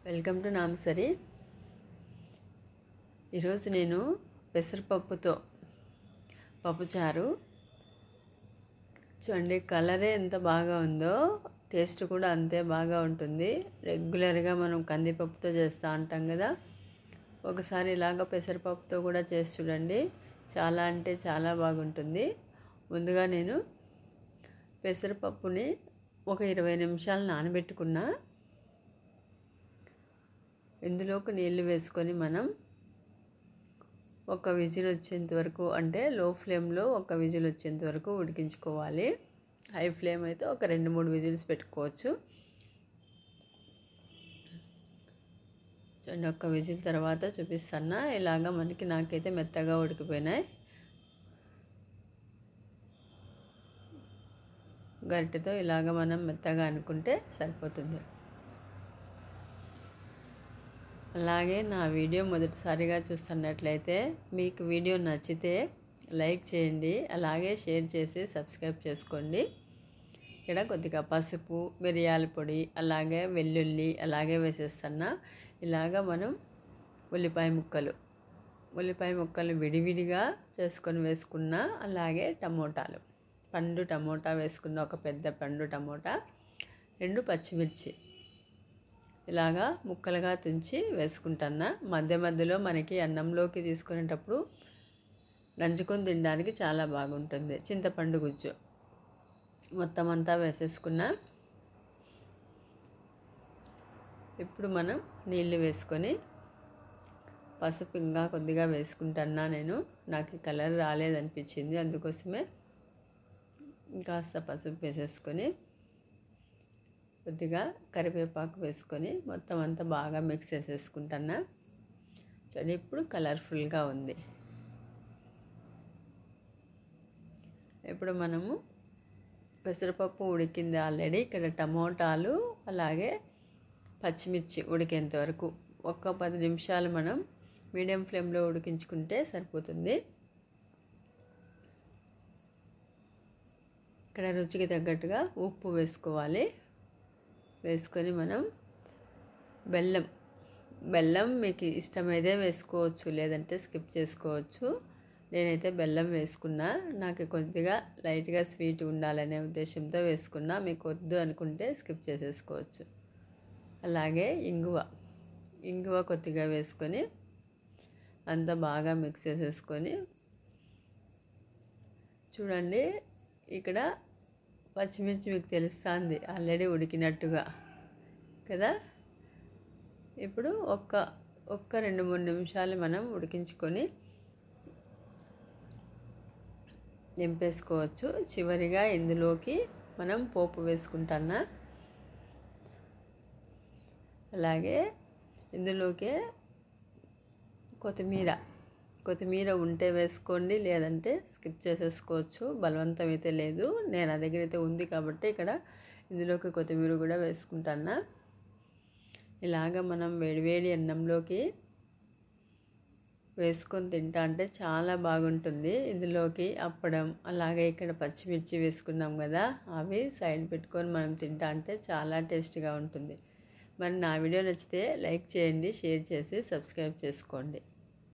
Welcome to నామసరి. ఈరోజు నేను పెసరపప్పుతో పప్పుచారు చూడండి. కలరే ఎంత బాగా ఉందో టేస్ట్ కూడా అంతే బాగా ఉంటుంది. రెగ్యులర్గా మనం కందిపప్పుతో చేస్తూ ఉంటాం కదా, ఒకసారి ఇలాగ పెసరపప్పుతో కూడా చేసి చూడండి. చాలా అంటే చాలా బాగుంటుంది. ముందుగా నేను పెసరపప్పుని ఒక 20 నిమిషాలు నానబెట్టుకున్నా. ఇందులోకి నీళ్ళు వేసుకొని మనం ఒక విజిల్ వచ్చేంత వరకు, అంటే లో ఫ్లేమ్లో ఒక విజిల్ వచ్చేంత వరకు ఉడికించుకోవాలి. హై ఫ్లేమ్ అయితే ఒక 2-3 విజిల్స్ పెట్టుకోవచ్చు. చూడండి, ఒక విజిల్ తర్వాత చూపిస్తాను. ఇలాగ నాకైతే మెత్తగా ఉడికిపోయినాయి. గరిటెతో ఇలాగ మనం మెత్తగా అనుకుంటే సరిపోతుంది. అలాగే నా వీడియో మొదటిసారిగా చూస్తున్నట్లయితే మీకు వీడియో నచ్చితే లైక్ చేయండి, అలాగే షేర్ చేసి సబ్స్క్రైబ్ చేసుకోండి. ఇక్కడ కొద్దిగా పసుపు, మిరియాల పొడి, అలాగే వెల్లుల్లి అలాగే వేసేస్తున్నా. ఇలాగ మనం ఉల్లిపాయ ముక్కలు విడివిడిగా చేసుకొని వేసుకున్నా. అలాగే టమోటాలు, పండు టమోటా వేసుకున్న, ఒక పెద్ద పండు టమోటా, 2 పచ్చిమిర్చి ఇలాగా ముక్కలుగా తుంచి వేసుకుంటున్నా. మధ్య మధ్యలో మనకి అన్నంలోకి తీసుకునేటప్పుడు నంచుకొని తినడానికి చాలా బాగుంటుంది. చింతపండు గుజ్జు మొత్తం అంతా వేసేసుకున్నా. ఇప్పుడు మనం నీళ్ళు వేసుకొని పసుపు ఇంకా కొద్దిగా వేసుకుంటున్నా. నాకు కలర్ రాలేదనిపించింది, అందుకోసమే ఇంకాస్త పసుపు వేసేసుకొని కొద్దిగా కరివేపాకు వేసుకొని మొత్తం అంతా బాగా మిక్స్ చేసేసుకుంటున్నా. చూడండి, ఇప్పుడు కలర్ఫుల్గా ఉంది. ఇప్పుడు మనము పెసరపప్పు ఉడికింది ఆల్రెడీ. ఇక్కడ టమోటాలు అలాగే పచ్చిమిర్చి ఉడికేంత వరకు ఒక 10 నిమిషాలు మనం మీడియం ఫ్లేమ్లో ఉడికించుకుంటే సరిపోతుంది. ఇక్కడ రుచికి తగ్గట్టుగా ఉప్పు వేసుకోవాలి. వేసుకొని మనం బెల్లం మీకు ఇష్టమైతే వేసుకోవచ్చు, లేదంటే స్కిప్ చేసుకోవచ్చు. నేనైతే బెల్లం వేసుకున్నా. నాకు కొద్దిగా లైట్గా స్వీట్ ఉండాలనే ఉద్దేశంతో వేసుకున్నా. మీకు వద్దు అనుకుంటే స్కిప్ చేసేసుకోవచ్చు. అలాగే ఇంగువ కొద్దిగా వేసుకొని అంతా బాగా మిక్స్ చేసేసుకొని చూడండి. ఇక్కడ పచ్చిమిర్చి మీకు తెలుస్తుంది ఆల్రెడీ ఉడికినట్టుగా కదా. ఇప్పుడు ఒక్క 2-3 నిమిషాలు మనం ఉడికించుకొని దింపేసుకోవచ్చు. చివరిగా ఇందులోకి మనం పోపు వేసుకుంటున్నా. అలాగే ఇందులోకి కొత్తిమీర ఉంటే వేసుకోండి, లేదంటే స్కిప్ చేసేసుకోవచ్చు. బలవంతం అయితే లేదు, నేను నా దగ్గర అయితే ఉంది కాబట్టి ఇక్కడ ఇందులోకి కొత్తిమీర కూడా వేసుకుంటున్నా. ఇలాగ మనం వేడివేడి అన్నంలోకి వేసుకొని తింటా అంటే చాలా బాగుంటుంది. ఇందులోకి అప్పడం, అలాగే ఇక్కడ పచ్చిమిర్చి వేసుకున్నాం కదా, అవి సైడ్ పెట్టుకొని మనం తింటా అంటే చాలా టేస్ట్గా ఉంటుంది. మరి నా వీడియో నచ్చితే లైక్ చేయండి, షేర్ చేసి సబ్స్క్రైబ్ చేసుకోండి.